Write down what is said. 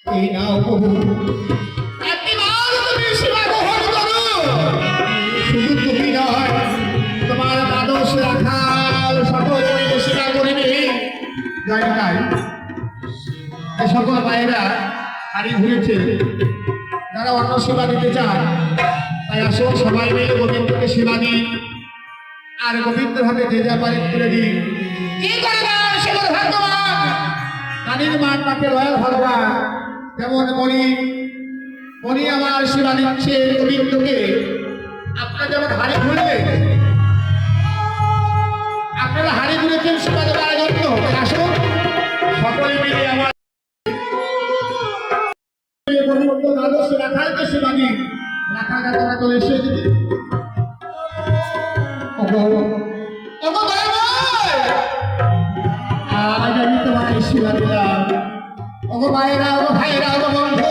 এই নাও প্রভু, শুধু তুমি নয়, তোমার দ্বাদশ রাখাল সকল সেবা করিবে। জয় জয়। এই সকল ভাইয়েরা হাড়ি ঘুরেছে, যারা অন্য সেবা দিতে চান তাই আসুন সবাই মিলে গোবিন্দকে সেবা দিই, আর গোবিন্দের হাতে যে যা পারে তুলে দিই। কি করবা সেবার ভাগ্যবান, রানীর মান তাকে রয়াল ভগবান। যেমন মণি আমার সেবা দিচ্ছে গোবিন্দকে, আপনারা যেমন হাড়ি ঘুরবে, আপনারা হাড়ি ঘুরেছেন সেবা দেওয়ার জন্য। আসুন সকলে মিলে আমার আদর্শ রাখালকে সেবা দিই। রাখালটা তোমরা চলে এসে দিবি। আজ আমি তোমাকে সেবা দিলাম। ওগো ভাইয়েরা, ওগো ভাইয়েরা, ওগো বন্ধু,